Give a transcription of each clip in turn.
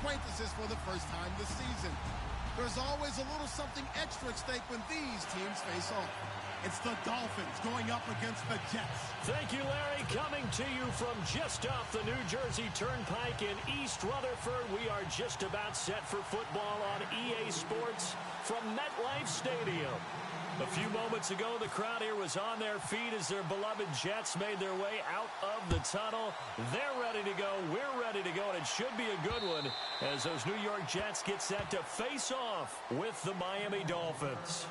acquaintances for the first time this season. There's always a little something extra at stake when these teams face off. It's the Dolphins going up against the Jets. Thank you, Larry. Coming to you from just off the New Jersey Turnpike in East Rutherford, we are just about set for football on EA Sports from MetLife Stadium. A few moments ago, the crowd here was on their feet as their beloved Jets made their way out of the tunnel. They're ready to go. We're ready to go, and it should be a good one as those New York Jets get set to face off with the Miami Dolphins.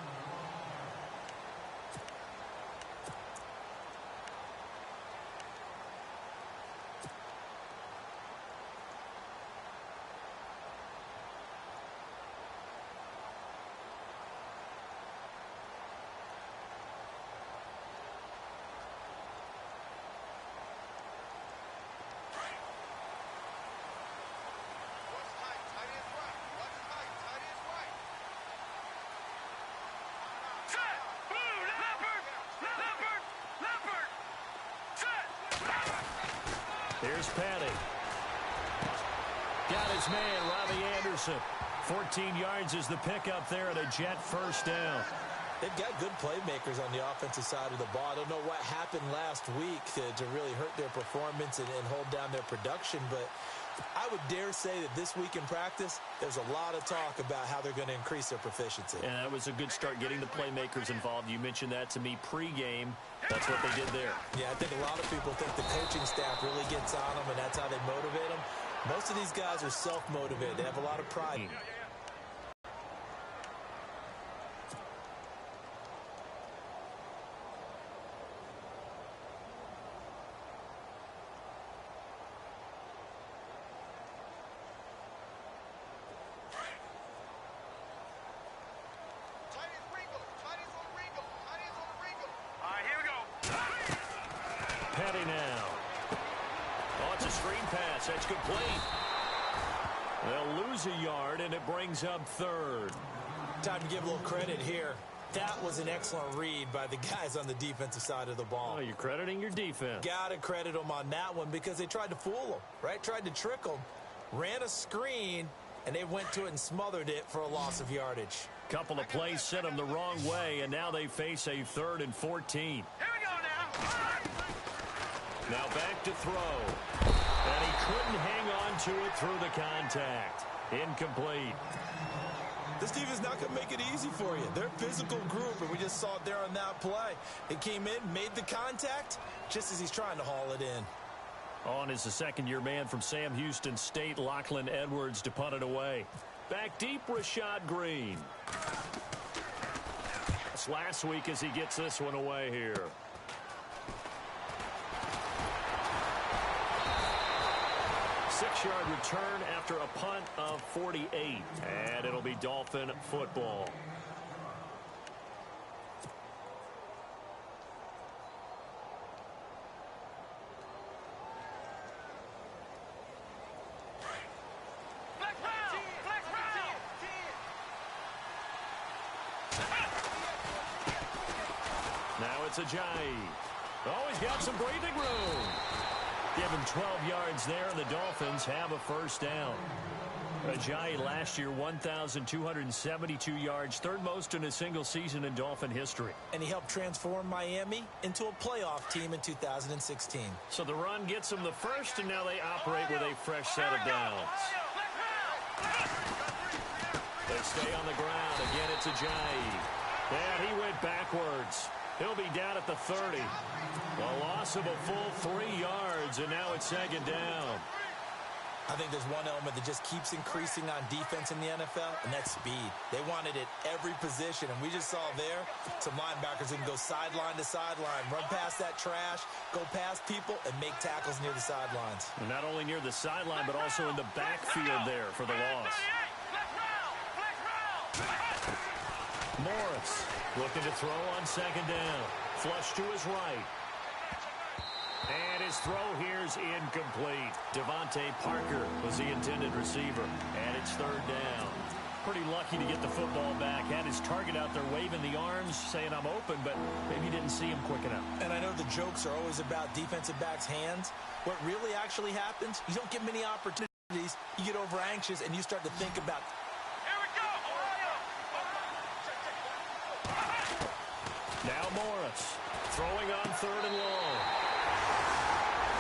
Here's Patty. Got his man, Robbie Anderson. 14 yards is the pickup there at a Jet first down. They've got good playmakers on the offensive side of the ball. I don't know what happened last week to really hurt their performance and hold down their production, but I would dare say that this week in practice, there's a lot of talk about how they're going to increase their proficiency. And that was a good start, getting the playmakers involved. You mentioned that to me pregame. That's what they did there. Yeah, I think a lot of people think the coaching staff really gets on them, and that's how they motivate them. Most of these guys are self-motivated. They have a lot of pride. Petty now. Oh, it's a screen pass. That's complete. They'll lose a yard, and it brings up third. Time to give a little credit here. That was an excellent read by the guys on the defensive side of the ball. Oh, you're crediting your defense. Got to credit them on that one because they tried to fool them, right? Tried to trick them. Ran a screen, and they went to it and smothered it for a loss of yardage. Couple of plays sent them the wrong way, and now they face a 3rd and 14. Here we go now. Now back to throw. And he couldn't hang on to it through the contact. Incomplete. This team is not going to make it easy for you. They're a physical group, and we just saw it there on that play. It came in, made the contact, just as he's trying to haul it in. On is the second-year man from Sam Houston State, Lachlan Edwards, to punt it away. Back deep, Rashad Green. It's last week as he gets this one away here. Six-yard return after a punt of 48. And it'll be Dolphin football. Now it's Ajayi. Oh, he's got some breathing room. Give him 12 yards there, and the Dolphins have a first down. Ajayi last year, 1,272 yards, third most in a single season in Dolphin history. And he helped transform Miami into a playoff team in 2016. So the run gets them the first, and now they operate with a fresh set of downs. They stay on the ground. Again, it's Ajayi. And he went backwards. He'll be down at the 30. A loss of a full 3 yards, and now it's second down. I think there's one element that just keeps increasing on defense in the NFL, and that's speed. They want it at every position, and we just saw there some linebackers who can go sideline to sideline, run past that trash, go past people, and make tackles near the sidelines. And not only near the sideline, but also in the backfield there for the loss. Morris looking to throw on second down. Flush to his right. And his throw here's incomplete. Devontae Parker was the intended receiver. And it's third down. Pretty lucky to get the football back. Had his target out there waving the arms, saying I'm open, but maybe didn't see him quick enough. And I know the jokes are always about defensive backs' hands. What really actually happens, you don't get many opportunities you get over anxious and you start to think about. Here we go, Ohio. Now Morris throwing on 3rd and long.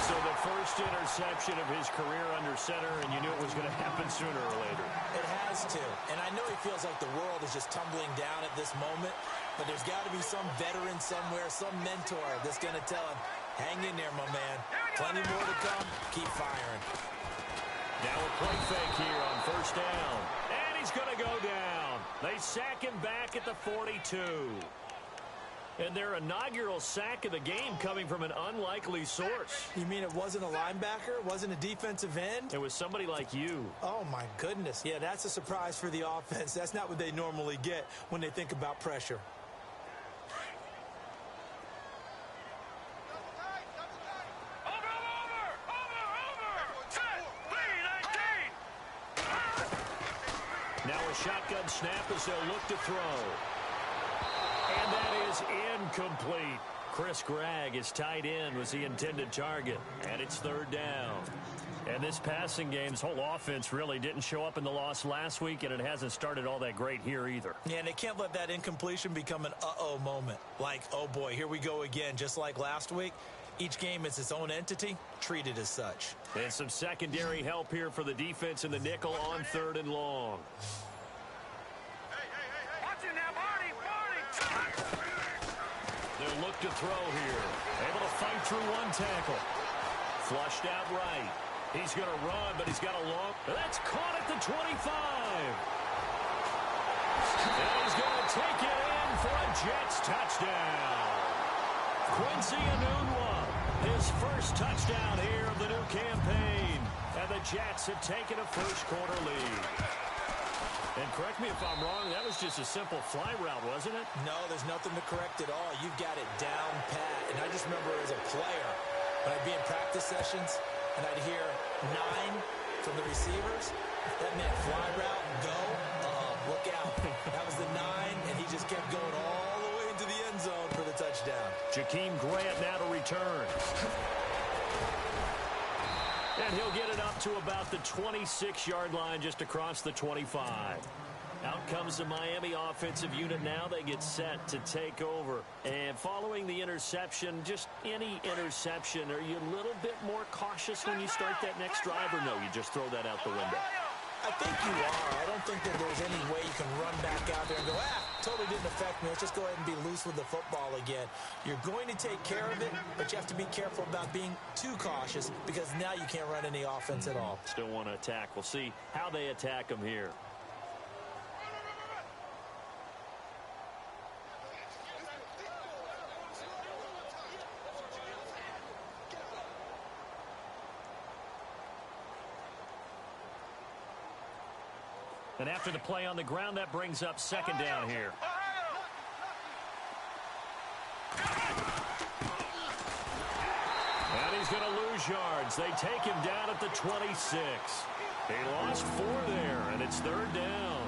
So the first interception of his career under center, and you knew it was going to happen sooner or later. It has to. And I know he feels like the world is just tumbling down at this moment, but there's got to be some veteran somewhere, some mentor that's going to tell him, hang in there, my man. Plenty more to come. Keep firing. Now a play fake here on 1st down. And he's going to go down. They sack him back at the 42. And their inaugural sack of the game coming from an unlikely source. You mean it wasn't a linebacker? It wasn't a defensive end? It was somebody like you. Oh, my goodness. Yeah, that's a surprise for the offense. That's not what they normally get when they think about pressure. Now a shotgun snap as they'll look to throw. And that is incomplete. Chris Gregg, his tight end, was the intended target. And it's 3rd down. And this passing game's whole offense really didn't show up in the loss last week, and it hasn't started all that great here either. Yeah, and they can't let that incompletion become an uh-oh moment. Like, oh boy, here we go again, just like last week. Each game is its own entity, treated as such. And some secondary help here for the defense in the nickel on 3rd and long. They'll look to throw here. Able to fight through one tackle. Flushed out right. He's going to run, but he's got a long. That's caught at the 25. And he's going to take it in for a Jets touchdown. Quincy Enunwa, his first touchdown here of the new campaign. And the Jets have taken a first-quarter lead. And correct me if I'm wrong, that was just a simple fly route, wasn't it? No, there's nothing to correct at all. You've got it down pat. And I just remember as a player, when I'd be in practice sessions, and I'd hear 9 from the receivers, that meant fly route, go, look out. That was the 9, and he just kept going all the way into the end zone for the touchdown. Jakeem Grant now to return. And he'll get it up to about the 26-yard line just across the 25. Out comes the Miami offensive unit now. They get set to take over. And following the interception, just any interception, are you a little bit more cautious when you start that next drive, or no, you just throw that out the window? I think you are. I don't think that there's any way you can run back out there and go, totally didn't affect me. Let's just go ahead and be loose with the football again. You're going to take care of it, but you have to be careful about being too cautious because now you can't run any offense at all. Still want to attack. We'll see how they attack them here. And after the play on the ground, that brings up 2nd down here. And he's going to lose yards. They take him down at the 26. He lost 4 there, and it's 3rd down.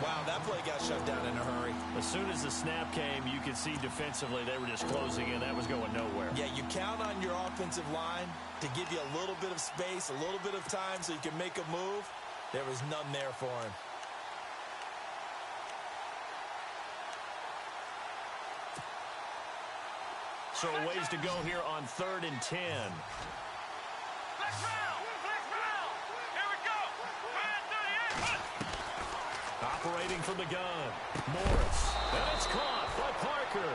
Wow, that play got shut down in a hurry. As soon as the snap came, you could see defensively they were just closing in. That was going nowhere. Yeah, you count on your offensive line to give you a little bit of space, a little bit of time so you can make a move. There was none there for him. So a ways to go here on 3rd and 10. Operating from the gun. Morris. And it's caught by Parker.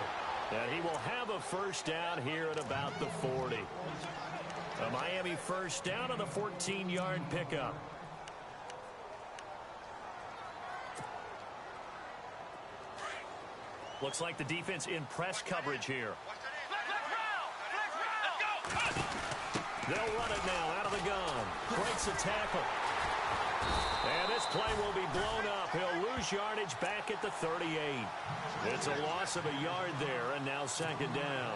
And he will have a first down here at about the 40. A Miami first down on the 14-yard pickup. Looks like the defense in press coverage here. They'll run it now out of the gun. Breaks a tackle. And this play will be blown up. He'll lose yardage back at the 38. It's a loss of a yard there, and now 2nd down.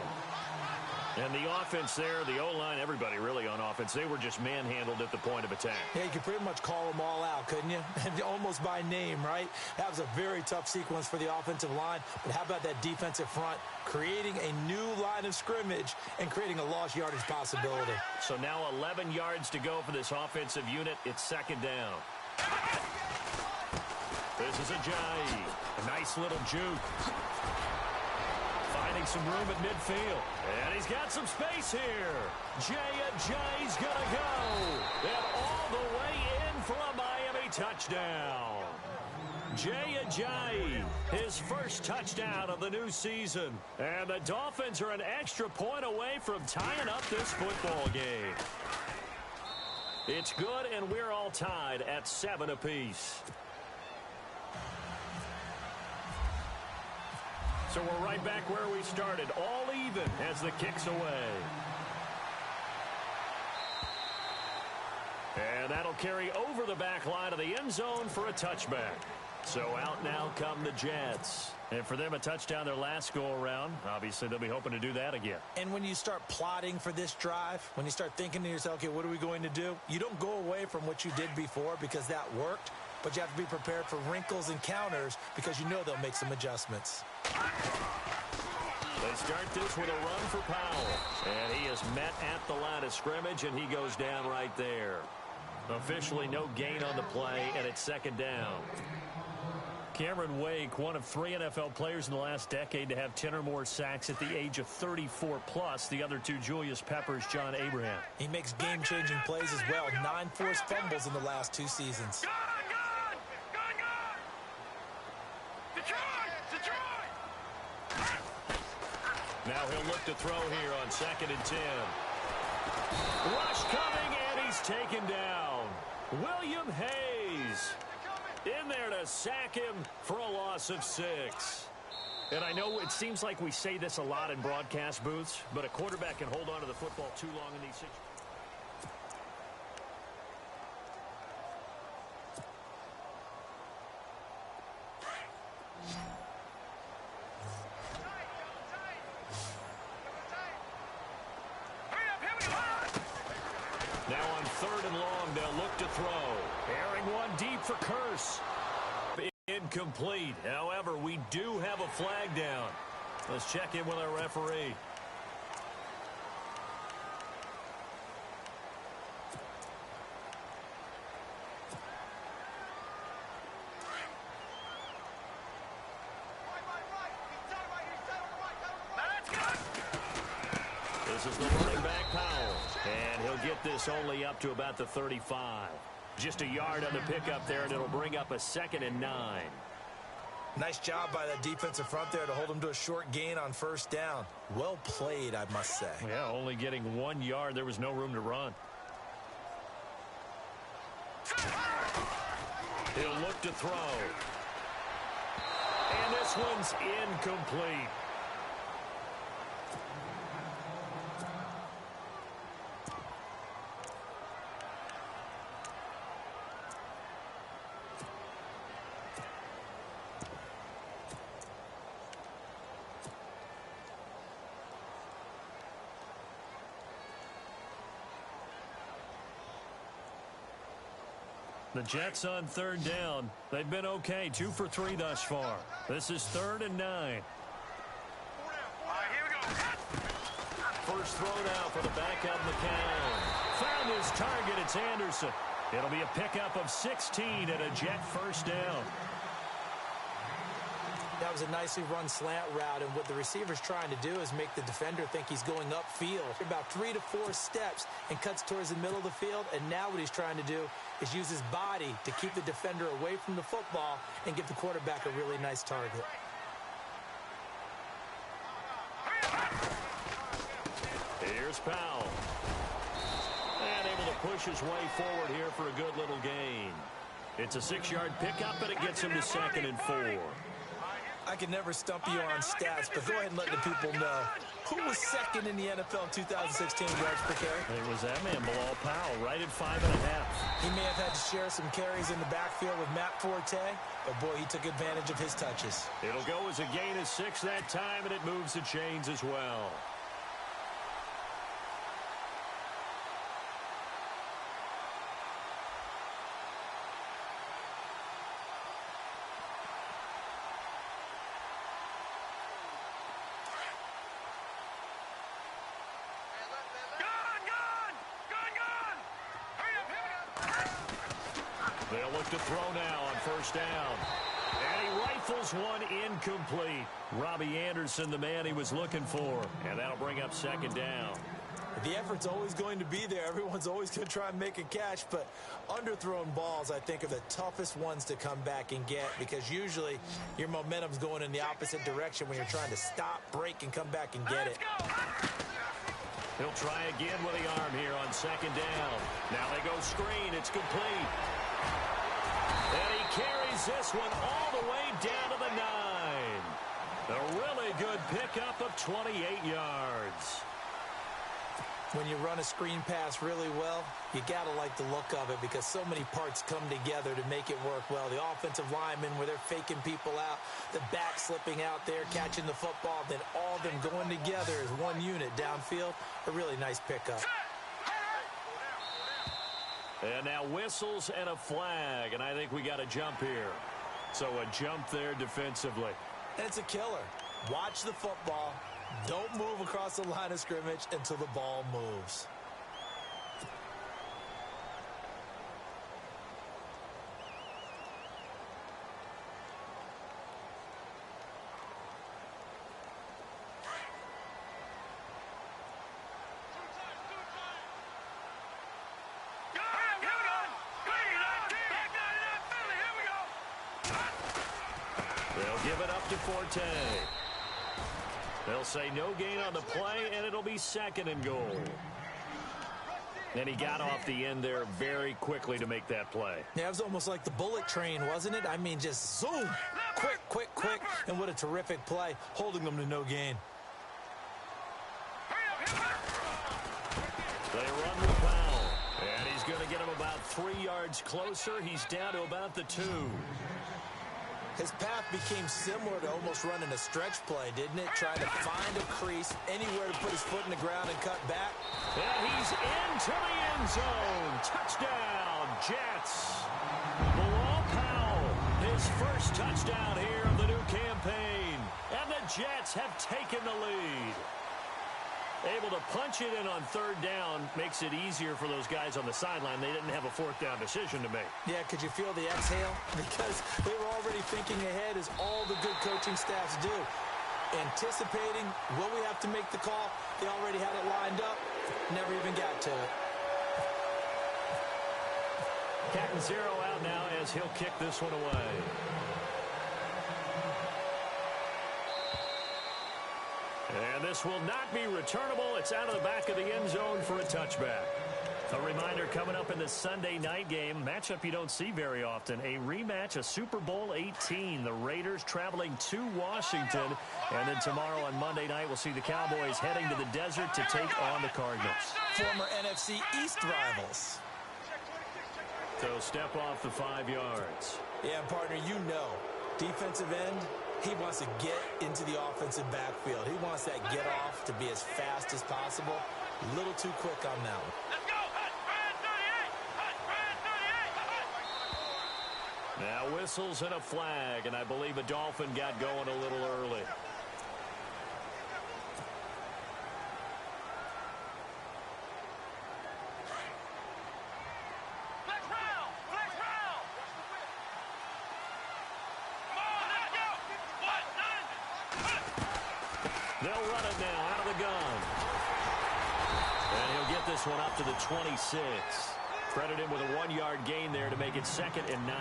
And the offense there, the O-line, everybody really on offense, they were just manhandled at the point of attack. Yeah, you could pretty much call them all out, couldn't you? Almost by name, right? That was a very tough sequence for the offensive line. But how about that defensive front creating a new line of scrimmage and creating a lost yardage possibility? So now 11 yards to go for this offensive unit. It's second down. This is Ajayi. A nice little juke. Finding some room at midfield. And he's got some space here. Ajayi's going to go. And all the way in for a Miami touchdown. Ajayi, his first touchdown of the new season. And the Dolphins are an extra point away from tying up this football game. It's good, and we're all tied at 7 apiece. So we're right back where we started, all even as the kick's away. And that'll carry over the back line of the end zone for a touchback. So out now come the Jets. And for them, a touchdown their last go-around. Obviously, they'll be hoping to do that again. And when you start plotting for this drive, when you start thinking to yourself, okay, what are we going to do? You don't go away from what you did before because that worked. But you have to be prepared for wrinkles and counters because you know they'll make some adjustments. They start this with a run for Powell. And he is met at the line of scrimmage, and he goes down right there. Officially no gain on the play, and it's second down. Cameron Wake, one of 3 NFL players in the last decade to have 10 or more sacks at the age of 34+. The other 2, Julius Peppers, John Abraham. He makes game-changing plays as well. 9 forced fumbles in the last 2 seasons. Now he'll look to throw here on 2nd and 10. Rush coming, and he's taken down. William Hayes in there to sack him for a loss of 6. And I know it seems like we say this a lot in broadcast booths, but a quarterback can hold on to the football too long in these situations. Now on 3rd and long, they'll look to throw. Airing one deep for Curse. Incomplete. However, we do have a flag down. Let's check in with our referee. This is the running back, Powell. And he'll get this only up to about the 35. Just a yard on the pickup there, and it'll bring up a 2nd and 9. Nice job by that defensive front there to hold him to a short gain on 1st down. Well played, I must say. Yeah, only getting 1 yard. There was no room to run. He'll look to throw. And this one's incomplete. The Jets on 3rd down. They've been okay, 2 for 3 thus far. This is 3rd and 9. First throw now for the backup, McCown. Found his target. It's Anderson. It'll be a pickup of 16 and a Jet first down. That was a nicely run slant route, and what the receiver's trying to do is make the defender think he's going upfield. About 3 to 4 steps and cuts towards the middle of the field, and now what he's trying to do is use his body to keep the defender away from the football and give the quarterback a really nice target. Here's Powell. And able to push his way forward here for a good little gain. It's a 6-yard pickup, and it gets him to 2nd and 4. I can never stump you on stats, but go ahead and let the people know. Who was 2nd in the NFL 2016 yards per carry? It was that man, Bilal Powell, right at 5.5. He may have had to share some carries in the backfield with Matt Forte, but boy, he took advantage of his touches. It'll go as a gain of 6 that time, and it moves the chains as well. They'll look to throw now on first down. And he rifles one incomplete. Robbie Anderson, the man he was looking for. And that'll bring up second down. The effort's always going to be there. Everyone's always going to try and make a catch, but underthrown balls, I think, are the toughest ones to come back and get because usually your momentum's going in the opposite direction when you're trying to stop, break, and come back and get it. He'll try again with the arm here on second down. Now they go screen. It's complete. And he carries this one all the way down to the 9. A really good pickup of 28 yards. When you run a screen pass really well, you got to like the look of it because so many parts come together to make it work well. The offensive linemen where they're faking people out, the back slipping out there, catching the football, then all of them going together as one unit downfield. A really nice pickup. And now whistles and a flag, and I think we got a jump here. So a jump there defensively. And it's a killer. Watch the football. Don't move across the line of scrimmage until the ball moves. They'll give it up to Forte. They'll say no gain on the play, and it'll be second and goal. And he got off the end there very quickly to make that play. Yeah, it was almost like the bullet train, wasn't it? I mean, just zoom, quick, quick, quick, and what a terrific play, holding them to no gain. They run with Powell, and he's going to get him about 3 yards closer. He's down to about the 2. His path became similar to almost running a stretch play, didn't it? Trying to find a crease, anywhere to put his foot in the ground and cut back. And he's into the end zone. Touchdown, Jets. Bilal Powell, his first touchdown here of the new campaign. And the Jets have taken the lead. Able to punch it in on third down makes it easier for those guys on the sideline. They didn't have a fourth down decision to make. Yeah, could you feel the exhale? Because they were already thinking ahead as all the good coaching staffs do. Anticipating, will we have to make the call? They already had it lined up. Never even got to it. Cat and zero out now as he'll kick this one away. And this will not be returnable. It's out of the back of the end zone for a touchback. A reminder coming up in the Sunday night game, matchup you don't see very often, a rematch of Super Bowl 18. The Raiders traveling to Washington. And then tomorrow on Monday night, we'll see the Cowboys heading to the desert to take on the Cardinals. Former NFC East rivals. So step off the 5 yards. Yeah, partner, you know, defensive end, he wants to get into the offensive backfield. He wants that get off to be as fast as possible. A little too quick on that one. Let's go. Now whistles and a flag, and I believe a Dolphin got going a little early. They'll run it now out of the gun. And he'll get this one up to the 26. Credit him with a 1-yard gain there to make it 2nd and 9.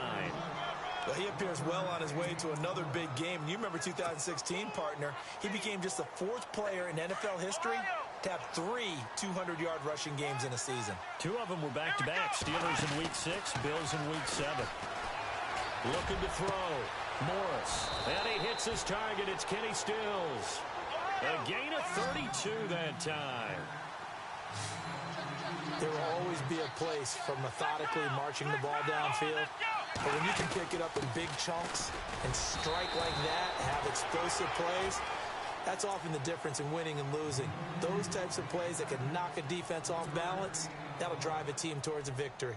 Well, he appears well on his way to another big game. And you remember 2016, partner. He became just the 4th player in NFL history to have 3 200-yard rushing games in a season. 2 of them were back-to-back. Steelers in Week 6, Bills in Week 7. Looking to throw. Morris. And he hits his target. It's Kenny Stills. A gain of 32 that time. There will always be a place for methodically marching the ball downfield. But when you can pick it up in big chunks and strike like that, have explosive plays, that's often the difference in winning and losing. Those types of plays that can knock a defense off balance, that'll drive a team towards a victory.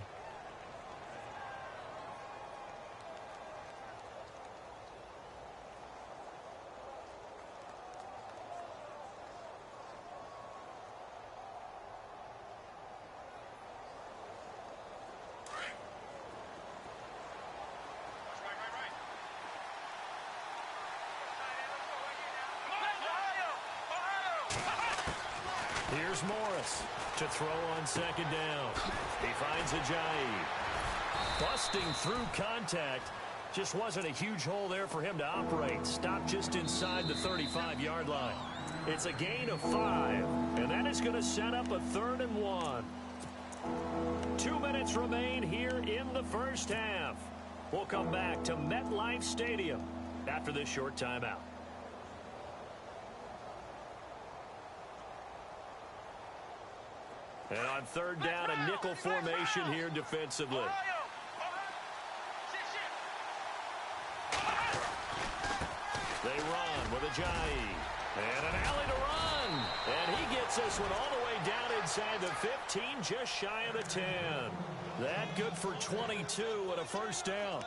Here's Morris to throw on second down. He finds Ajayi. Busting through contact. Just wasn't a huge hole there for him to operate. Stopped just inside the 35-yard line. It's a gain of 5, and that is going to set up a 3rd and 1. 2 minutes remain here in the first half. We'll come back to MetLife Stadium after this short timeout. And on 3rd down, a nickel formation here defensively. They run with Ajayi. And an alley to run. And he gets this one all the way down inside the 15, just shy of the 10. That good for 22 and a first down.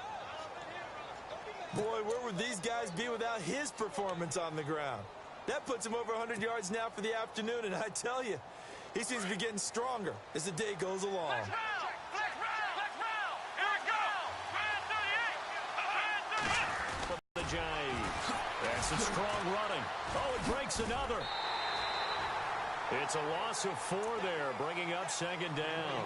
Boy, where would these guys be without his performance on the ground? That puts him over 100 yards now for the afternoon, and I tell you, he seems to be getting stronger as the day goes along. That's some strong running. Oh, it breaks another. It's a loss of 4 there, bringing up 2nd down.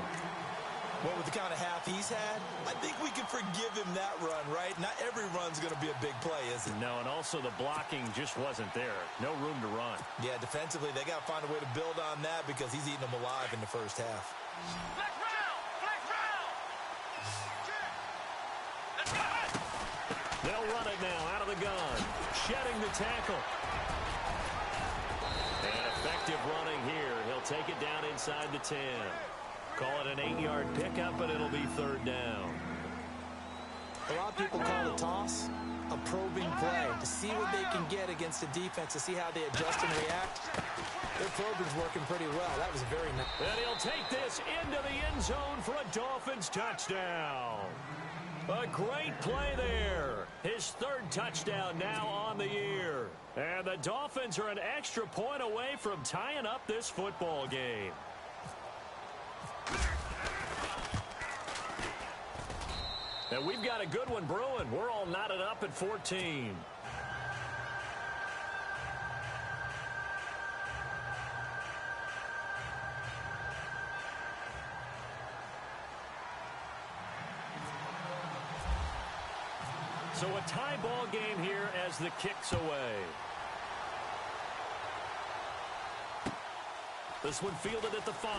Well, with the kind of half he's had, I think we can forgive him that run, right? Not every run's going to be a big play, is it? No, and also the blocking just wasn't there. No room to run. Yeah, defensively, they got to find a way to build on that because he's eating them alive in the first half. They'll run it now out of the gun. Shedding the tackle. And effective running here. He'll take it down inside the 10. Call it an 8-yard pickup, and it'll be 3rd down. A lot of people call the toss a probing play to see what they can get against the defense, to see how they adjust and react. Their probing's working pretty well. That was very nice. And he'll take this into the end zone for a Dolphins touchdown. A great play there. His 3rd touchdown now on the year. And the Dolphins are an extra point away from tying up this football game. And we've got a good one brewing. We're all knotted up at 14. So a tie ball game here as the kick's away. This one fielded at the 5.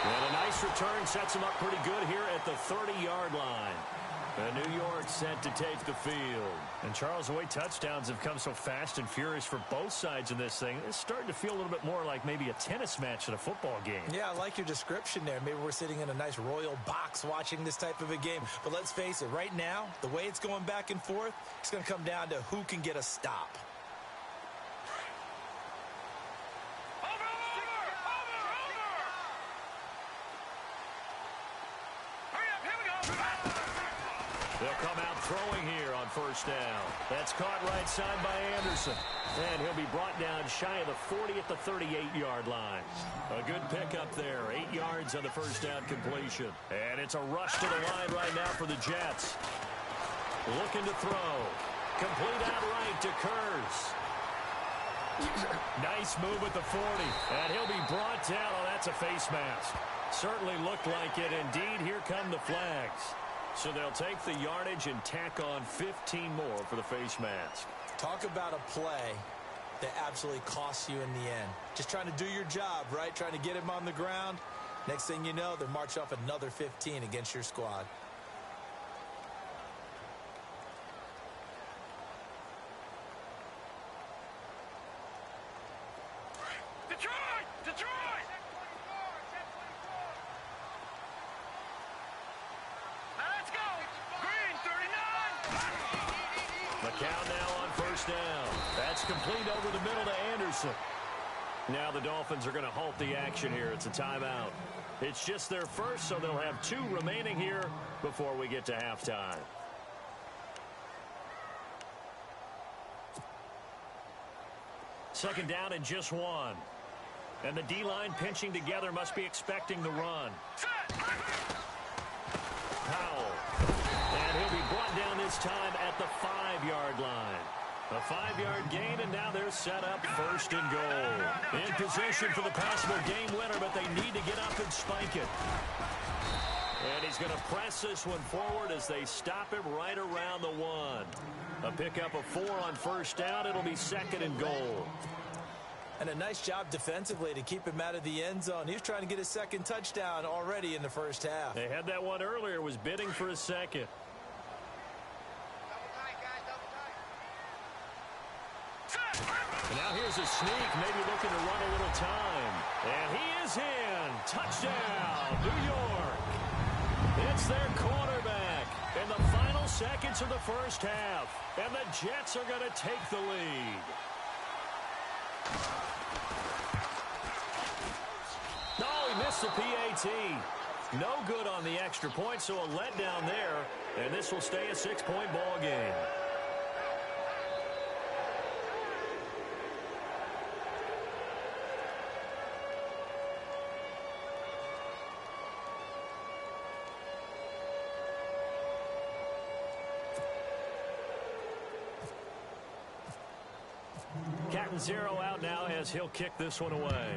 And a nice return sets him up pretty good here at the 30-yard line. And New York set to take the field. And Charles, the way touchdowns have come so fast and furious for both sides in this thing, it's starting to feel a little bit more like maybe a tennis match than a football game. Yeah, I like your description there. Maybe we're sitting in a nice royal box watching this type of a game. But let's face it, right now, the way it's going back and forth, it's going to come down to who can get a stop. They'll come out throwing here on 1st down. That's caught right side by Anderson. And he'll be brought down shy of the 40 at the 38-yard line. A good pickup there. 8 yards on the 1st down completion. And it's a rush to the line right now for the Jets. Looking to throw. Complete out right to Kurz. Nice move at the 40. And he'll be brought down. Oh, that's a face mask. Certainly looked like it. Indeed, here come the flags. So they'll take the yardage and tack on 15 more for the face mask. Talk about a play that absolutely costs you in the end. Just trying to do your job, right? Trying to get him on the ground. Next thing you know, they're march off another 15 against your squad. Count now on 1st down. That's complete over the middle to Anderson. Now the Dolphins are going to halt the action here. It's a timeout. It's just their first, so they'll have 2 remaining here before we get to halftime. Second down and just 1. And the D-line pinching together must be expecting the run. Powell. And he'll be brought down this time at the 5-yard line. A 5-yard gain, and now they're set up first and goal. In position for the possible game winner, but they need to get up and spike it. And he's going to press this one forward as they stop him right around the 1. A pickup of 4 on first down. It'll be second and goal. And a nice job defensively to keep him out of the end zone. He was trying to get his second touchdown already in the first half. They had that one earlier, was bidding for a second. And now here's a sneak, maybe looking to run a little time. And he is in. Touchdown, New York. It's their quarterback in the final seconds of the first half. And the Jets are going to take the lead. No, he missed the PAT. No good on the extra point, so a letdown there. And this will stay a 6-point ball game. Captain Zero out now as he'll kick this one away.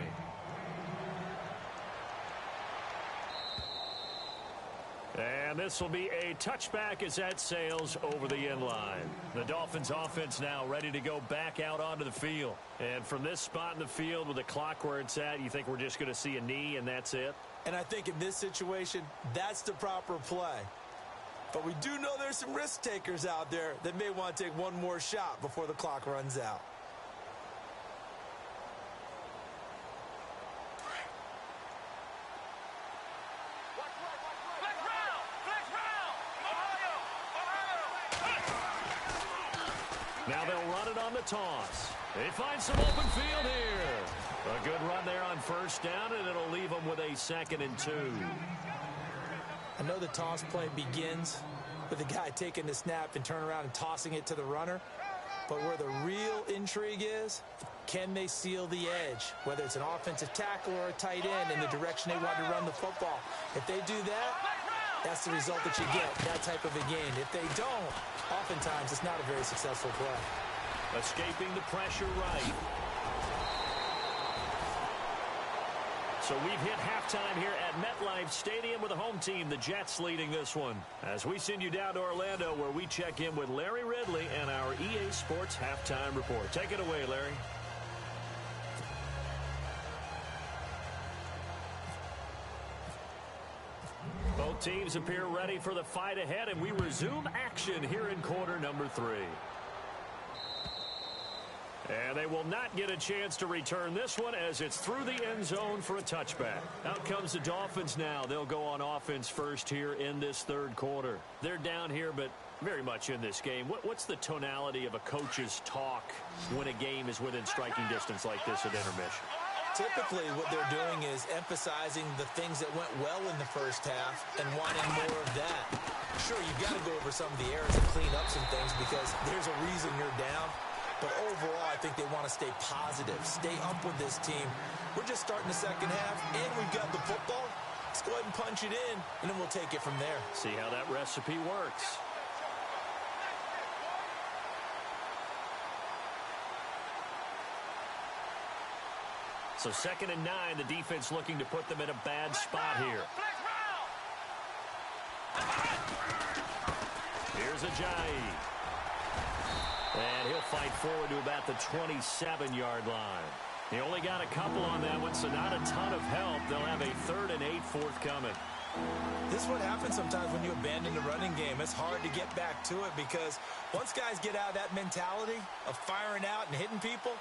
And this will be a touchback as that sails over the end line. The Dolphins offense now ready to go back out onto the field. And from this spot in the field with the clock where it's at, you think we're just going to see a knee and that's it? And I think in this situation, that's the proper play. But we do know there's some risk takers out there that may want to take one more shot before the clock runs out. Now they'll run it on the toss. They find some open field here. A good run there on first down, and it'll leave them with a 2nd and 2. I know the toss play begins with the guy taking the snap and turning around and tossing it to the runner. But where the real intrigue is, can they seal the edge? Whether it's an offensive tackle or a tight end in the direction they want to run the football. If they do that, that's the result that you get, that type of a gain. If they don't, oftentimes it's not a very successful play. Escaping the pressure right. So we've hit halftime here at MetLife Stadium with the home team, the Jets, leading this one. As we send you down to Orlando, where we check in with Larry Ridley and our EA Sports Halftime Report. Take it away, Larry. Both teams appear ready for the fight ahead, and we resume action here in quarter number 3. And they will not get a chance to return this one as it's through the end zone for a touchback. Out comes the Dolphins now. They'll go on offense first here in this third quarter. They're down here, but very much in this game. What's the tonality of a coach's talk when a game is within striking distance like this at intermission? Typically, what they're doing is emphasizing the things that went well in the first half and wanting more of that. Sure, you've got to go over some of the errors and clean up some things because there's a reason you're down. But overall, I think they want to stay positive, stay up with this team. We're just starting the second half, and we've got the football. Let's go ahead and punch it in, and then we'll take it from there. See how that recipe works. So 2nd and 9, the defense looking to put them in a bad spot here. Here's Ajayi. And he'll fight forward to about the 27-yard line. He only got a couple on that one, so not a ton of help. They'll have a 3rd and 8 forthcoming. This is what happens sometimes when you abandon the running game. It's hard to get back to it because once guys get out of that mentality of firing out and hitting people,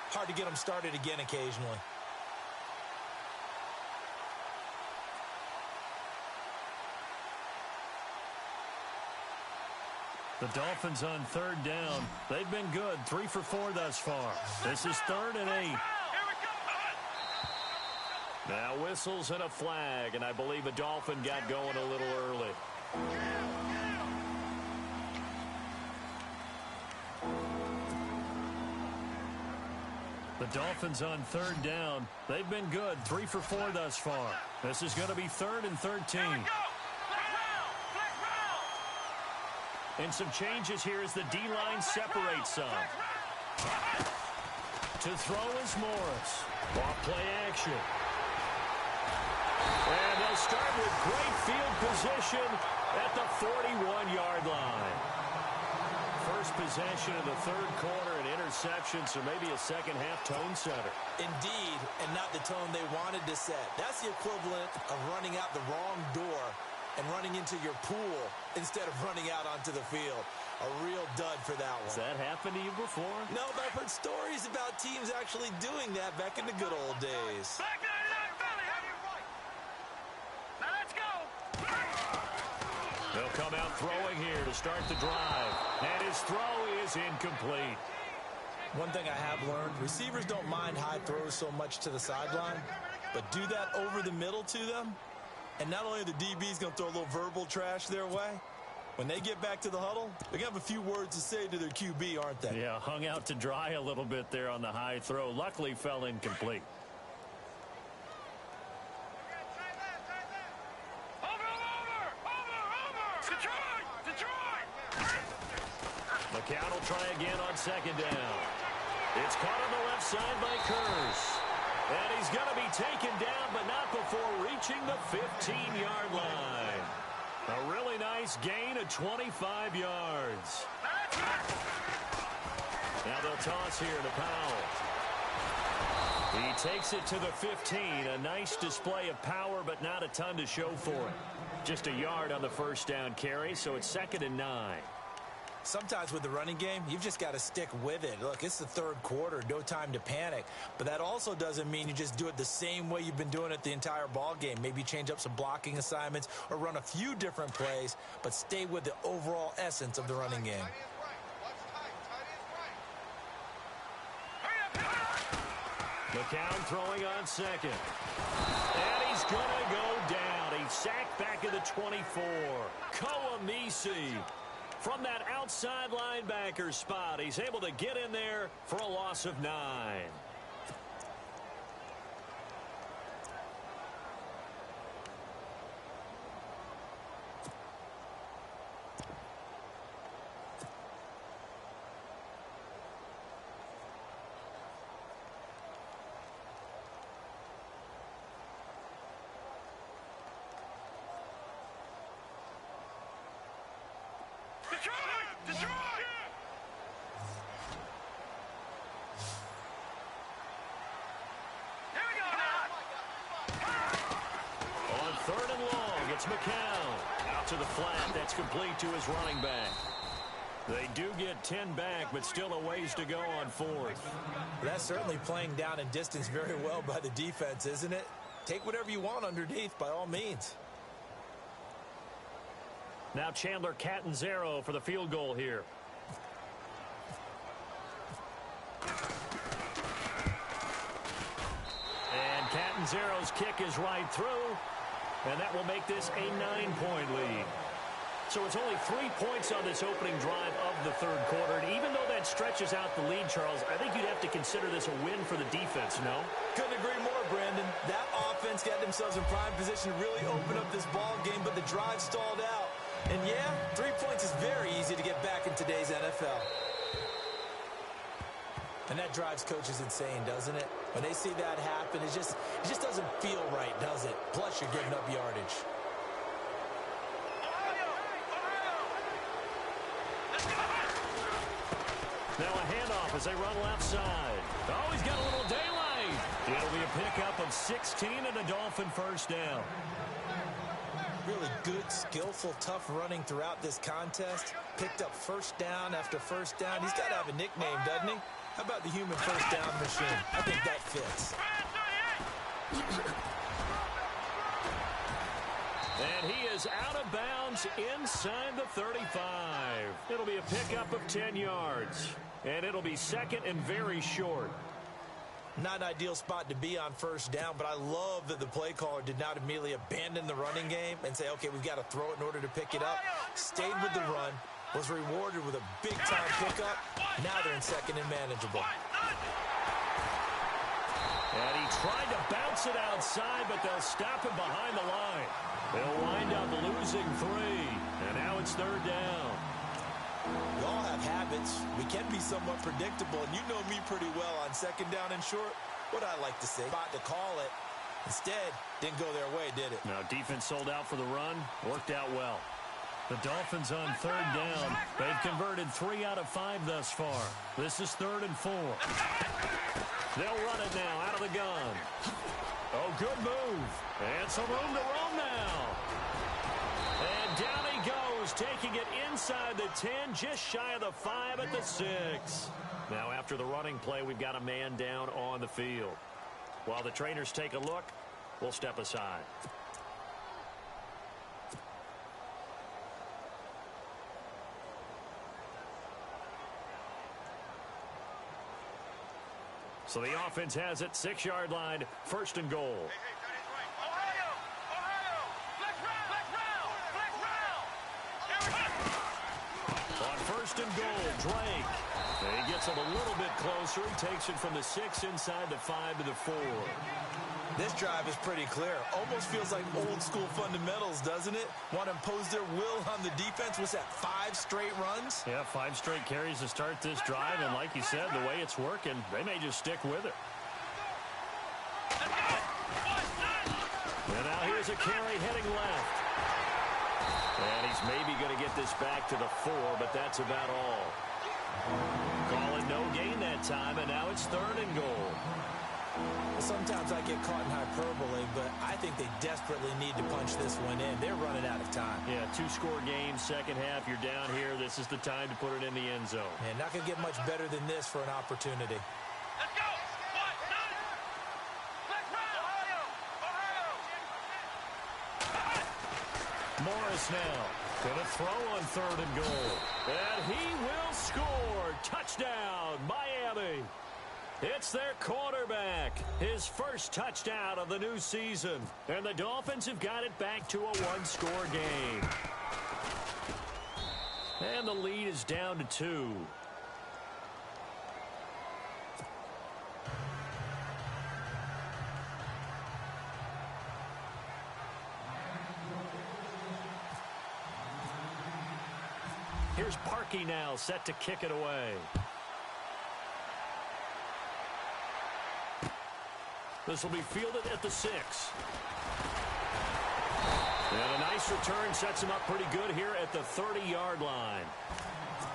hard to get them started again occasionally. The Dolphins on 3rd down. They've been good. 3 for 4 thus far. This is 3rd and 8. Now whistles and a flag, and I believe a Dolphin got going a little early. The Dolphins on 3rd down. They've been good. 3 for 4 thus far. This is going to be 3rd and 13. And some changes here as the D-line separates some. To throw is Morris. Off play action. And they'll start with great field position at the 41-yard line. First possession of the third quarter, an interception, so maybe a second-half tone setter. Indeed, and not the tone they wanted to set. That's the equivalent of running out the wrong door and running into your pool instead of running out onto the field. A real dud for that one. Has that happened to you before? No, but I've heard stories about teams actually doing that back in the good old days. Back in that belly. Now let's go. They'll come out throwing here to start the drive. And his throw is incomplete. One thing I have learned, receivers don't mind high throws so much to the sideline, but do that over the middle to them, and not only are the DBs going to throw a little verbal trash their way, when they get back to the huddle, they're going to have a few words to say to their QB, aren't they? Yeah, hung out to dry a little bit there on the high throw. Luckily fell incomplete. McCown will try again on second down. It's caught on the left side by Curse. And he's going to be taken down, but not before reaching the 15-yard line. A really nice gain of 25 yards. Now they'll toss here to Powell. He takes it to the 15. A nice display of power, but not a ton to show for it. Just a yard on the first down carry, so it's 2nd and 9. Sometimes with the running game, you've just got to stick with it. Look, it's the third quarter, no time to panic. But that also doesn't mean you just do it the same way you've been doing it the entire ball game. Maybe change up some blocking assignments or run a few different plays, but stay with the overall essence of the running game. McCown throwing on second. And he's going to go down. He's sacked back at the 24. Koamisi. From that outside linebacker spot, he's able to get in there for a loss of 9. Detroit! Here we go now. On 3rd and long, it's McCown. Out to the flat. That's complete to his running back. They do get 10 back, but still a ways to go on 4th. That's certainly playing down in distance very well by the defense, isn't it? Take whatever you want underneath, by all means. Now Chandler Catanzaro for the field goal here. And Catanzaro's kick is right through, and that will make this a 9-point lead. So it's only 3 points on this opening drive of the third quarter. And even though that stretches out the lead, Charles, I think you'd have to consider this a win for the defense, no? Couldn't agree more, Brandon. That offense got themselves in prime position to really open up this ball game, but the drive stalled out. And yeah, 3 points is very easy to get back in today's NFL. And that drives coaches insane, doesn't it? When they see that happen, it just doesn't feel right, does it? Plus, you're giving up yardage. Now a handoff as they run left side. Oh, he's got a little daylight. It'll be a pickup of 16 and a Dolphin first down. Really good, skillful, tough running throughout this contest. Picked up first down after first down. He's got to have a nickname, doesn't he? How about the human first down machine? I think that fits. And he is out of bounds inside the 35. It'll be a pickup of 10 yards. And it'll be 2nd and very short. Not an ideal spot to be on first down, but I love that the play caller did not immediately abandon the running game and say, okay, we've got to throw it in order to pick it up. Stayed with the run, was rewarded with a big-time pickup. Now they're in 2nd and manageable. And he tried to bounce it outside, but they'll stop him behind the line. They'll wind up losing 3. And now it's 3rd down. offense. We can be somewhat predictable, and you know me pretty well on second down and short. What I like to say, about to call it. Instead, didn't go their way, did it? Now, defense sold out for the run. Worked out well. The Dolphins on third down. They've converted 3 out of 5 thus far. This is 3rd and 4. They'll run it now out of the gun. Oh, good move. And some room to roam now. And down he goes, taking it inside the 10, just shy of the 5 at the 6. Now, after the running play, we've got a man down on the field. While the trainers take a look, we'll step aside. So the offense has it, 6-yard line, 1st and goal. On 1st and goal, Drake. He gets it a little bit closer. He takes it from the 6 inside the 5 to the 4. This drive is pretty clear. Almost feels like old school fundamentals, doesn't it? Want to impose their will on the defense. What's that, 5 straight runs? Yeah, 5 straight carries to start this drive. And like you said, the way it's working, they may just stick with it. And now here's a carry heading left. And he's maybe going to get this back to the 4, but that's about all. Call it no gain that time, and now it's 3rd and goal. Sometimes I get caught in hyperbole, but I think they desperately need to punch this one in. They're running out of time. Yeah, 2-score game, second half. You're down here. This is the time to put it in the end zone. And not going to get much better than this for an opportunity. Let's go! Let's run! Morris now going to throw on 3rd and goal. And he will score. Touchdown, Miami. It's their quarterback. His first touchdown of the new season. And the Dolphins have got it back to a 1-score game. And the lead is down to 2. Here's Parkey now, set to kick it away. This will be fielded at the 6. And a nice return sets him up pretty good here at the 30-yard line.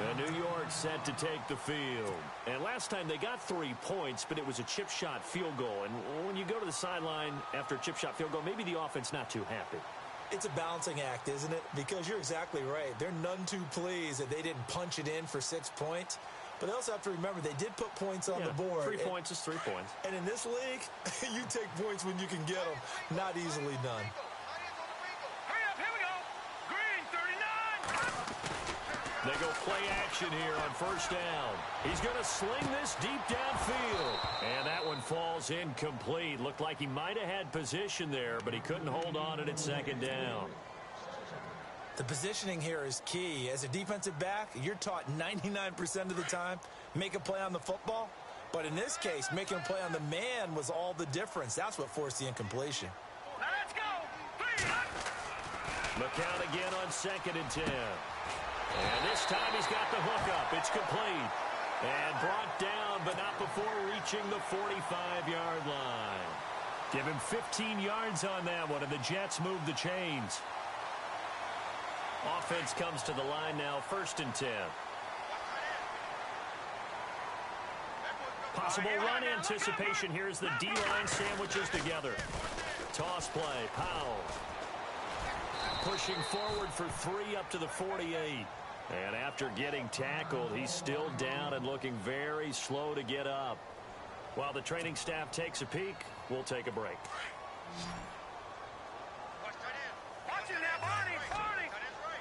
And New York set to take the field. And last time they got 3 points, but it was a chip shot field goal. And when you go to the sideline after a chip shot field goal, maybe the offense not too happy. It's a balancing act, isn't it? Because you're exactly right. They're none too pleased that they didn't punch it in for 6 points. But they also have to remember they did put points on the board. 3 points is 3 points. And in this league, you take points when you can get them. Not easily done. Hurry up, here we go. Green, 39. They go play action here on 1st down. He's going to sling this deep downfield. And that one falls incomplete. Looked like he might have had position there, but he couldn't hold on at 2nd down. The positioning here is key. As a defensive back, you're taught 99% of the time, make a play on the football. But in this case, making a play on the man was all the difference. That's what forced the incompletion. Now let's go. 3. McCown again on 2nd and 10. And this time he's got the hookup. It's complete. And brought down, but not before reaching the 45-yard line. Give him 15 yards on that one, and the Jets move the chains. Offense comes to the line now, 1st and 10. Possible run anticipation here as the D-line sandwiches together. Toss play, Powell. Pushing forward for 3 up to the 48. And after getting tackled, he's still down and looking very slow to get up. While the training staff takes a peek, we'll take a break. Watch it now, Barney.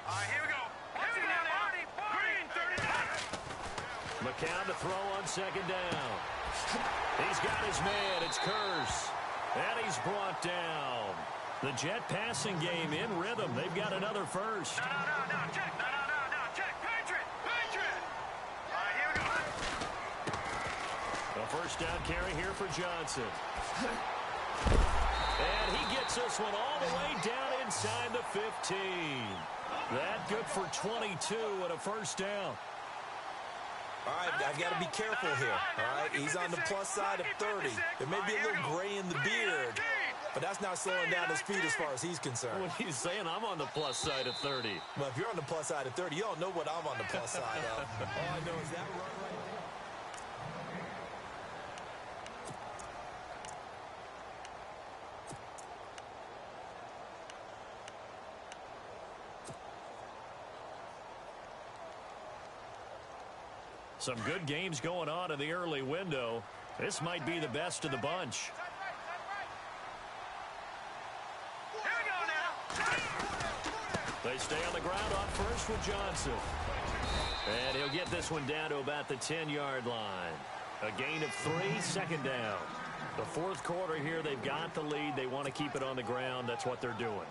All right, here we go. Watch it now, Barney. Green, 39. McCown to throw on 2nd down. He's got his man. It's Curse. And he's brought down. The Jet passing game in rhythm. They've got another first. No, check. No, check. Patriot. All right, here we go. A 1st down carry here for Johnson. And he gets this one all the way down inside the 15. That good for 22 and a 1st down. All right, I've got to be careful here. All right, he's on the plus side of 30. There may be a little gray in the beard, but that's not slowing down his speed as far as he's concerned. What he's saying, I'm on the plus side of 30. Well, if you're on the plus side of 30, you don't know what I'm on the plus side of. All I know is that run right there. Some good games going on in the early window. This might be the best of the bunch. They stay on the ground on first with Johnson. And he'll get this one down to about the 10-yard line. A gain of 3, second down. The fourth quarter here, they've got the lead. They want to keep it on the ground. That's what they're doing.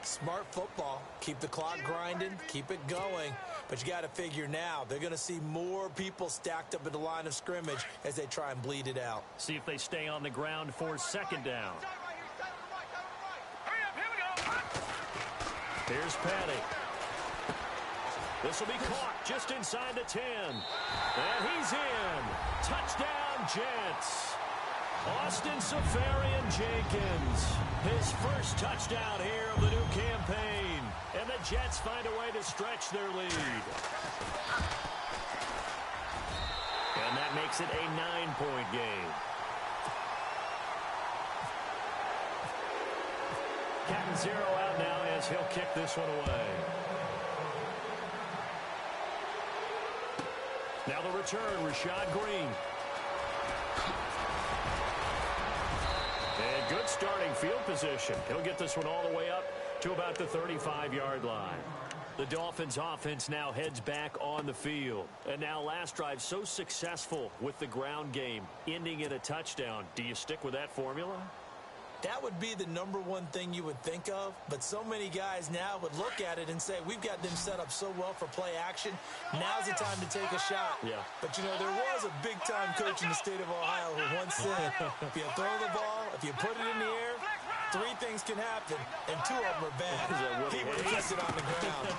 Smart football. Keep the clock grinding. Keep it going. But you got to figure now, they're going to see more people stacked up at the line of scrimmage as they try and bleed it out. See if they stay on the ground for second down. Here's Petty. This will be caught just inside the 10. And he's in. Touchdown, Jets. Austin Safarian-Jenkins. His first touchdown here of the new campaign. And the Jets find a way to stretch their lead. And that makes it a 9-point game. Captain Zero out now as he'll kick this one away. Now the return, Rashad Green. And good starting field position. He'll get this one all the way up to about the 35-yard line. The Dolphins offense now heads back on the field. And now last drive so successful with the ground game, ending in a touchdown. Do you stick with that formula? That would be the #1 thing you would think of, but so many guys now would look at it and say, we've got them set up so well for play action. Now's the time to take a shot. Yeah. But, you know, there was a big-time coach in the state of Ohio who once said, if you throw the ball, if you put it in the air, 3 things can happen, and 2 of them are bad. He would have kept it on the ground.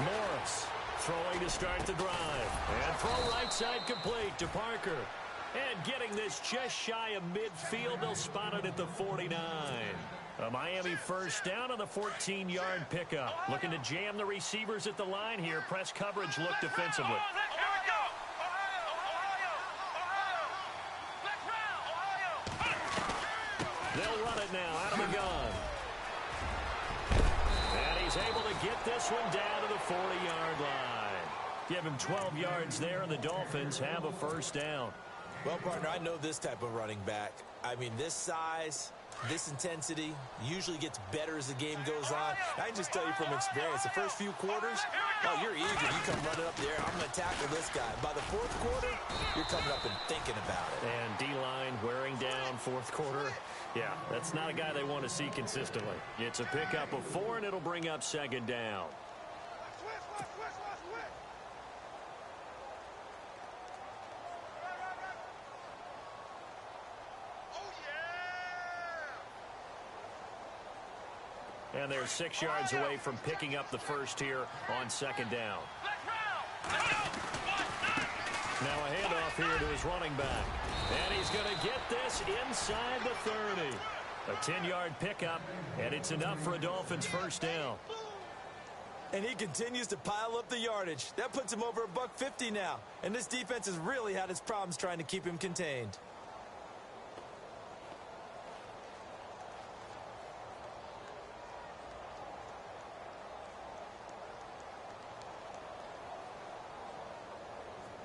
Morris throwing to start the drive. And throw right side complete to Parker. And getting this just shy of midfield, they'll spot it at the 49. A Miami first down on the 14-yard pickup. Looking to jam the receivers at the line here. Press coverage look defensively. They'll run it now out of the gun. And he's able to get this one down to the 40-yard line. Give him 12 yards there, and the Dolphins have a first down. Well, partner, I know this type of running back. I mean, this size, this intensity usually gets better as the game goes on. I can just tell you from experience, the first few quarters, oh, you're eager. You come running up there, I'm going to tackle this guy. By the fourth quarter, you're coming up and thinking about it. And D-line wearing down fourth quarter. Yeah, that's not a guy they want to see consistently. It's a pickup of 4, and it'll bring up second down. And they're 6 yards away from picking up the first here on second down. Now a handoff here to his running back. And he's going to get this inside the 30. A 10-yard pickup, and it's enough for a Dolphins first down. And he continues to pile up the yardage. That puts him over $150 now. And this defense has really had its problems trying to keep him contained.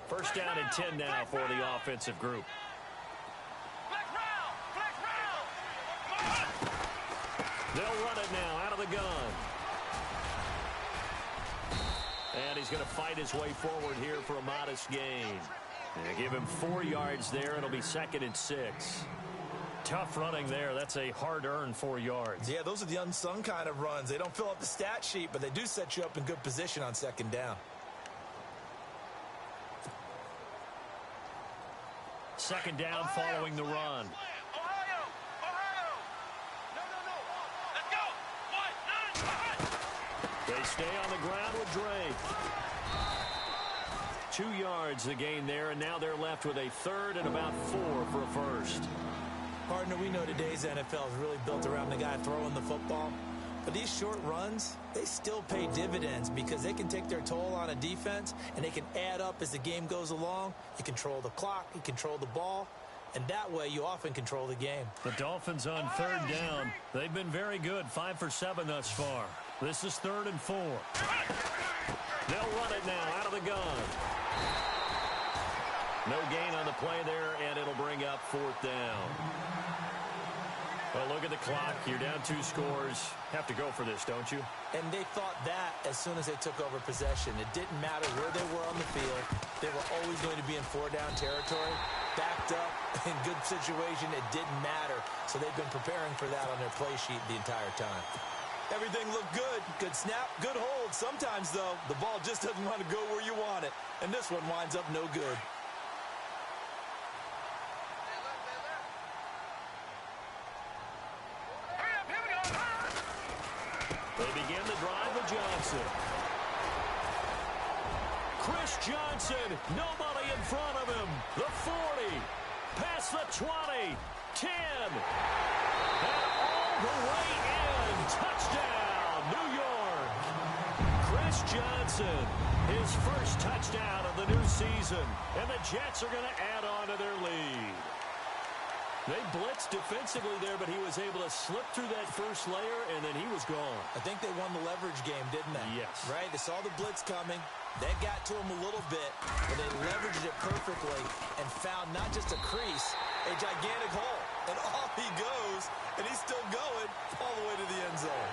First down and 10 now for the offensive group. They'll run it now out of the gun. And he's going to fight his way forward here for a modest gain. They give him 4 yards there. It'll be second and 6. Tough running there. That's a hard-earned 4 yards. Yeah, those are the unsung kind of runs. They don't fill up the stat sheet, but they do set you up in good position on second down. Second down following the run. They stay on the ground with Drake. 2 yards the gain there, and now they're left with a third and about 4 for a first. Partner, we know today's NFL is really built around the guy throwing the football. But these short runs, they still pay dividends because they can take their toll on a defense, and they can add up as the game goes along. You control the clock, you control the ball, and that way you often control the game. The Dolphins on third down. They've been very good, 5 for 7 thus far. This is 3rd and 4. They'll run it now out of the gun. No gain on the play there, and it'll bring up 4th down. Well, look at the clock. You're down 2 scores. Have to go for this, don't you? And they thought that as soon as they took over possession. It didn't matter where they were on the field. They were always going to be in 4-down territory. Backed up, in good situation, it didn't matter. So they've been preparing for that on their play sheet the entire time. Everything looked good. Good snap, good hold. Sometimes, though, the ball just doesn't want to go where you want it. And this one winds up no good. They begin the drive with Johnson. Chris Johnson, nobody in front of him. The 40, past the 20, 10, and all the way in. Touchdown, New York. Chris Johnson, his first touchdown of the new season, and the Jets are going to add on to their lead. They blitzed defensively there, but he was able to slip through that first layer, and then he was gone. I think they won the leverage game, didn't they? Yes. Right? They saw the blitz coming. That got to him a little bit, but they leveraged it perfectly and found not just a crease, a gigantic hole. And off he goes, and he's still going all the way to the end zone.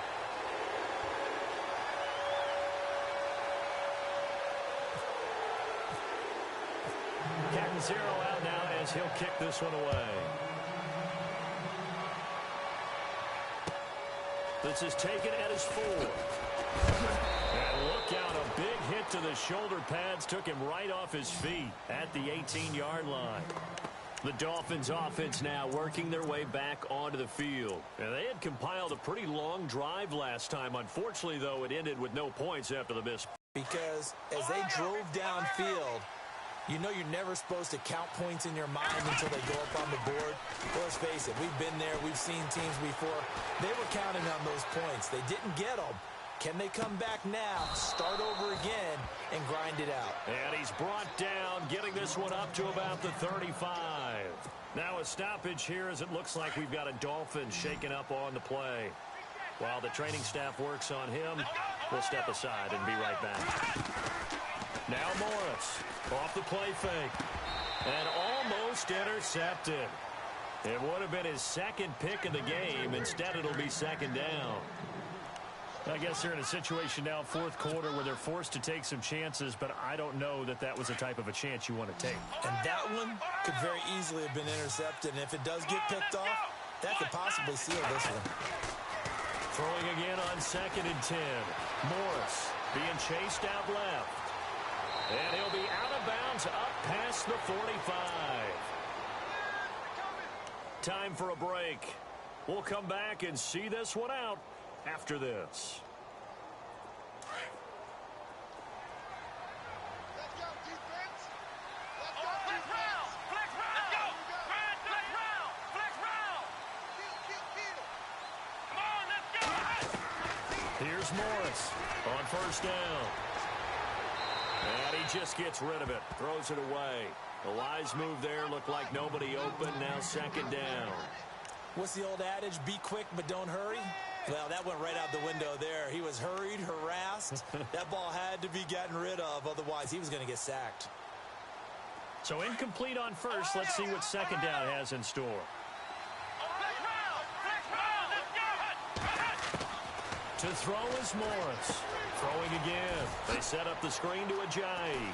Captain Zero out now as he'll kick this one away. This is taken at his 4. And look out, a big hit to the shoulder pads took him right off his feet at the 18-yard line. The Dolphins offense now working their way back onto the field. And they had compiled a pretty long drive last time. Unfortunately, though, it ended with no points after the miss. Because as they drove downfield, you know you're never supposed to count points in your mind until they go up on the board. Well, let's face it, we've been there. We've seen teams before. They were counting on those points. They didn't get them. Can they come back now, start over again, and grind it out? And he's brought down, getting this one up to about the 35. Now a stoppage here as it looks like we've got a Dolphin shaken up on the play. While the training staff works on him, we'll step aside and be right back. Now Morris off the play fake and almost intercepted. It would have been his second pick of the game. Instead, it'll be 2nd down. I guess they're in a situation now, 4th quarter, where they're forced to take some chances, but I don't know that that was the type of a chance you want to take. And that one could very easily have been intercepted. And if it does get picked off, that could possibly seal this one. Throwing again on 2nd and 10. Morris being chased out left. And he'll be out of bounds up past the 45. Time for a break. We'll come back and see this one out after this. Let's go, defense. Let's go, defense. Flex round. Let's go. Flex round. Flex round. Kill. Come on, let's go. Here's Morris on 1st down. And he just gets rid of it. Throws it away. A wise move there. Looked like nobody open. Now 2nd down. What's the old adage? Be quick, but don't hurry. Well, that went right out the window there. He was hurried, harassed. That ball had to be gotten rid of. Otherwise, he was going to get sacked. So incomplete on 1st. Let's see what 2nd down has in store. To throw is Morris. Throwing again. They set up the screen to Ajayi.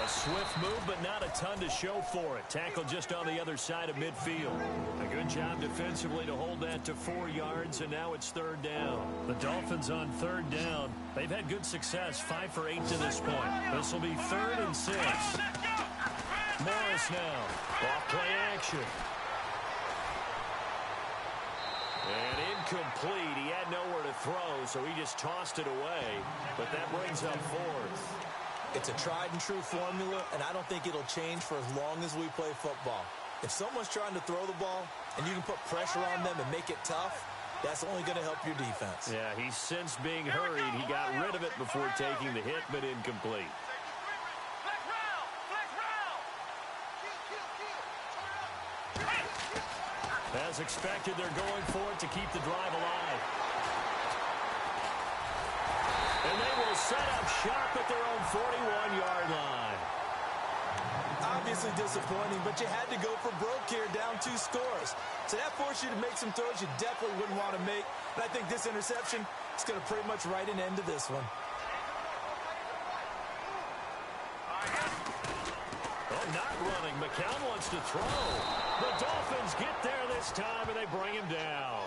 A swift move, but not a ton to show for it. Tackle just on the other side of midfield. A good job defensively to hold that to 4 yards, and now it's 3rd down. The Dolphins on 3rd down. They've had good success, 5 for 8 to this point. This will be 3rd and 6. Morris now. Off play action. And incomplete. He had nowhere to throw, so he just tossed it away. But that brings up fourth. It's a tried-and-true formula, and I don't think it'll change for as long as we play football. If someone's trying to throw the ball and you can put pressure on them and make it tough, that's only going to help your defense. Yeah, he's since being hurried. He got rid of it before taking the hit, but incomplete. As expected, they're going for it to keep the drive alive. And they will set up shop at their own 41-yard line. Obviously disappointing, but you had to go for broke here, down 2 scores. So that forced you to make some throws you definitely wouldn't want to make. And I think this interception is going to pretty much write an end to this one. Oh, not running. McCown wants to throw. The Dolphins get there this time, and they bring him down.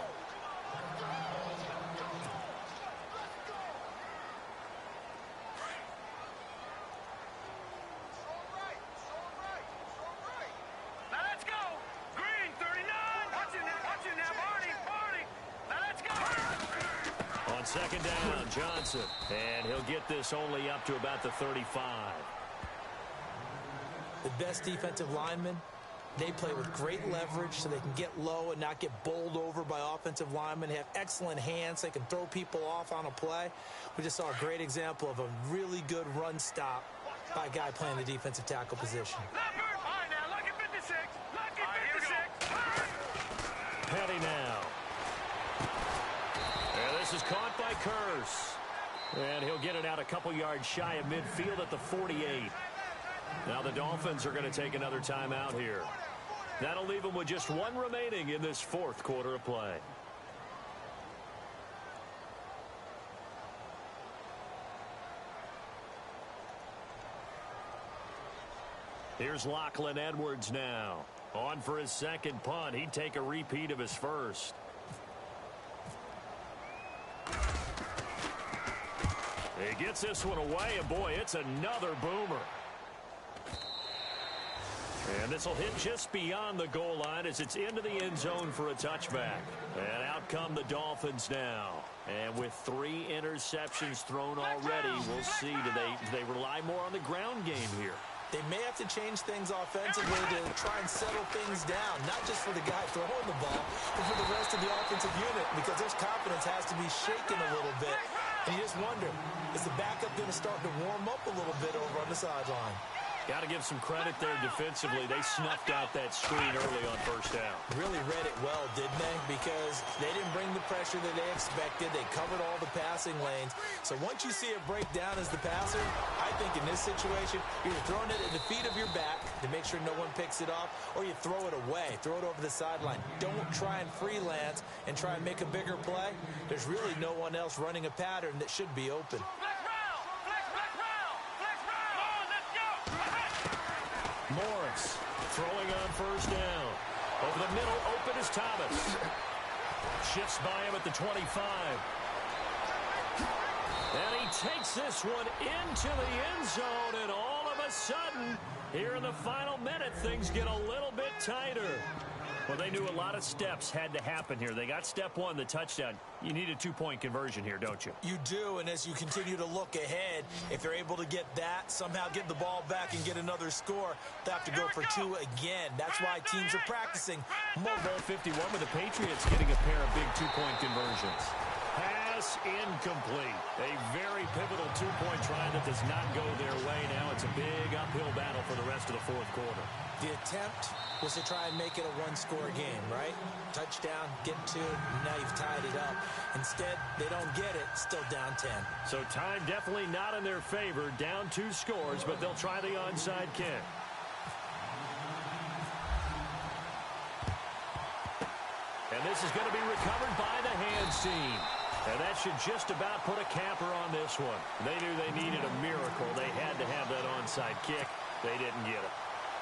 Second down, Johnson. And he'll get this only up to about the 35. The best defensive linemen, they play with great leverage so they can get low and not get bowled over by offensive linemen. They have excellent hands. They can throw people off on a play. We just saw a great example of a really good run stop by a guy playing the defensive tackle position. Petty now. This is caught by Curse. And he'll get it out a couple yards shy of midfield at the 48. Now the Dolphins are going to take another timeout here. That'll leave them with just one remaining in this fourth quarter of play. Here's Lachlan Edwards now. On for his second punt. He'd take a repeat of his first. He gets this one away, and boy, it's another boomer. And this will hit just beyond the goal line as it's into the end zone for a touchback. And out come the Dolphins now. And with 3 interceptions thrown already, we'll see, do they rely more on the ground game here? They may have to change things offensively to try and settle things down, not just for the guy throwing the ball, but for the rest of the offensive unit, because their confidence has to be shaken a little bit. And you just wonder, is the backup going to start to warm up a little bit over on the sideline? Got to give some credit there defensively. They snuffed out that screen early on first down. Really read it well, didn't they? Because they didn't bring the pressure that they expected. They covered all the passing lanes. So once you see it break down as the passer, I think in this situation, you're throwing it at the feet of your back to make sure no one picks it off, or you throw it away, throw it over the sideline. Don't try and freelance and try and make a bigger play. There's really no one else running a pattern that should be open. Morris throwing on first down. Over the middle, open is Thomas. Shifts by him at the 25. And he takes this one into the end zone, and all of a sudden, here in the final minute, things get a little bit tighter. Well, they knew a lot of steps had to happen here. They got step one, the touchdown. You need a 2-point conversion here, don't you? You do, and as you continue to look ahead, if they're able to get that, somehow get the ball back and get another score, they have to go for 2 again. That's why teams are practicing. Mobile 51 with the Patriots getting a pair of big 2-point conversions. Pass incomplete. A very pivotal 2-point try that does not go their way. Now it's a big uphill battle for the rest of the fourth quarter. The attempt was to try and make it a 1-score game, right? Touchdown, get 2, now you've tied it up. Instead, they don't get it, still down 10. So time definitely not in their favor. Down 2 scores, but they'll try the onside kick. And this is going to be recovered by the hands team. And that should just about put a capper on this one. They knew they needed a miracle. They had to have that onside kick. They didn't get it.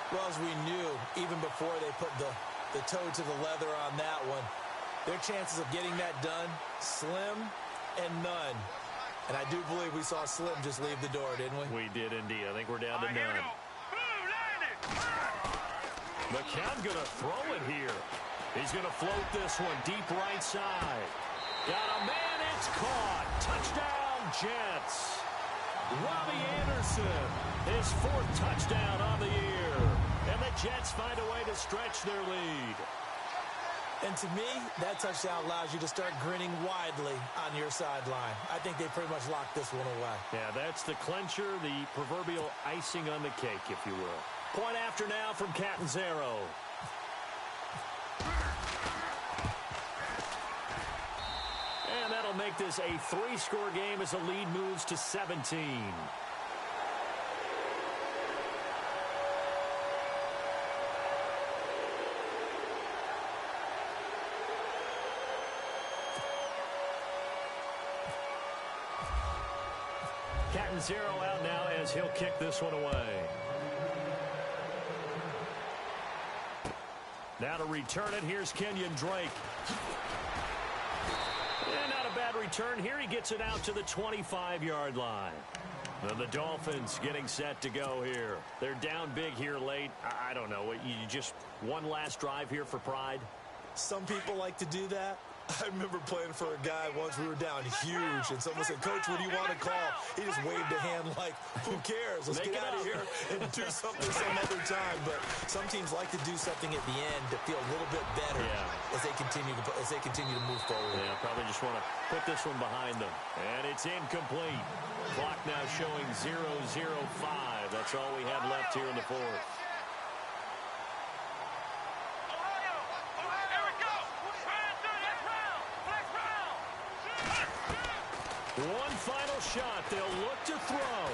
Well, as we knew, even before they put the toe to the leather on that one, their chances of getting that done, slim and none. And I do believe we saw Slim just leave the door, didn't we? We did indeed. I think we're down to none. McCown going to throw it here. He's going to float this one deep right side. Got a man, it's caught. Touchdown, Jets. Robbie Anderson, his 4th touchdown on the year. And the Jets find a way to stretch their lead. And to me, that touchdown allows you to start grinning widely on your sideline. I think they pretty much locked this one away. Yeah, that's the clincher, the proverbial icing on the cake, if you will. Point after now from Catanzaro. And that'll make this a 3-score game as the lead moves to 17. Catanzaro out now as he'll kick this one away. Now to return it, here's Kenyon Drake. And not a bad return here. He gets it out to the 25-yard line. And the Dolphins getting set to go here. They're down big here late. I don't know. You just one last drive here for pride? Some people like to do that. I remember playing for a guy once. We were down huge, and someone said, "Coach, what do you want to call?" He just waved a hand like, "Who cares? Let's get out of here and do something some other time." But some teams like to do something at the end to feel a little bit better as they continue to move forward. Yeah, probably just want to put this one behind them. And it's incomplete. Clock now showing 0:05. That's all we have left here in the 4th. One final shot. They'll look to throw.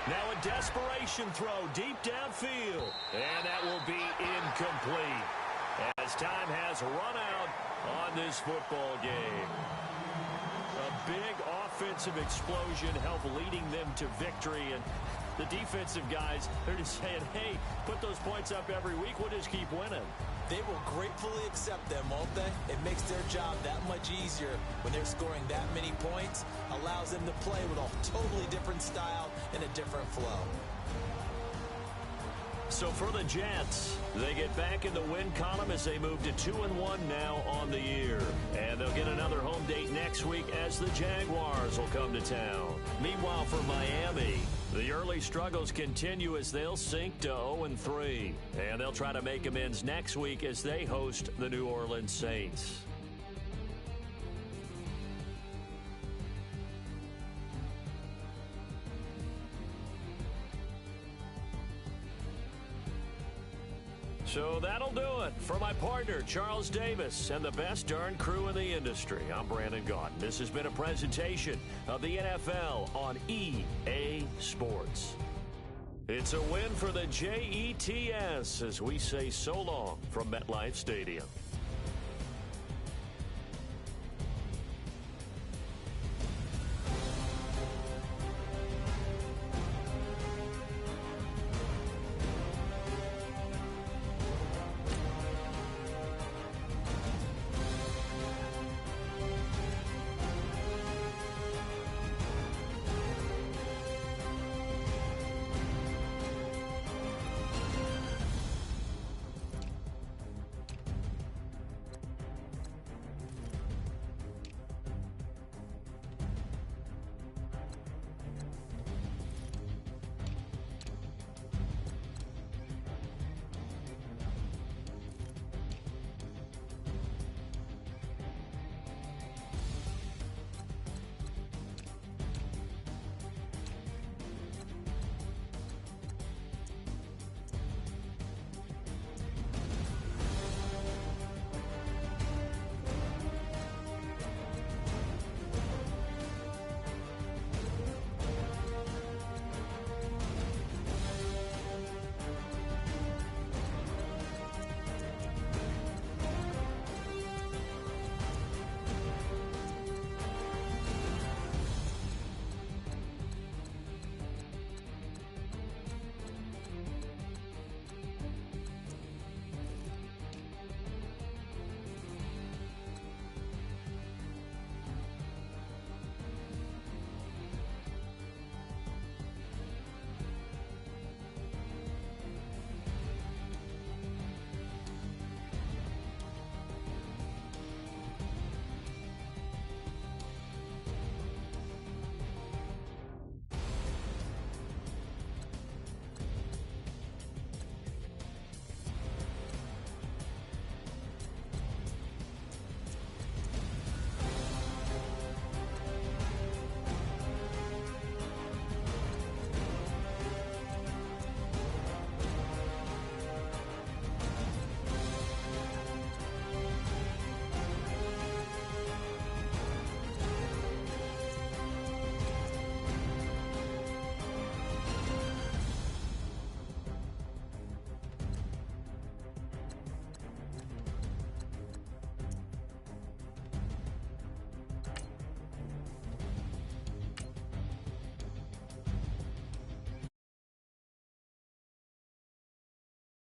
Now a desperation throw deep downfield. And that will be incomplete as time has run out on this football game. A big offensive explosion helped leading them to victory. And the defensive guys, they're just saying, hey, put those points up every week. We'll just keep winning. They will gratefully accept them, won't they? It makes their job that much easier when they're scoring that many points. Allows them to play with a totally different style and a different flow. So for the Jets, they get back in the win column as they move to 2-1 now on the year. And they'll get another home date next week as the Jaguars will come to town. Meanwhile, for Miami, the early struggles continue as they'll sink to 0-3. And they'll try to make amends next week as they host the New Orleans Saints. So that'll do it. For my partner, Charles Davis, and the best darn crew in the industry, I'm Brandon Gaudin. This has been a presentation of the NFL on EA Sports. It's a win for the Jets as we say so long from MetLife Stadium.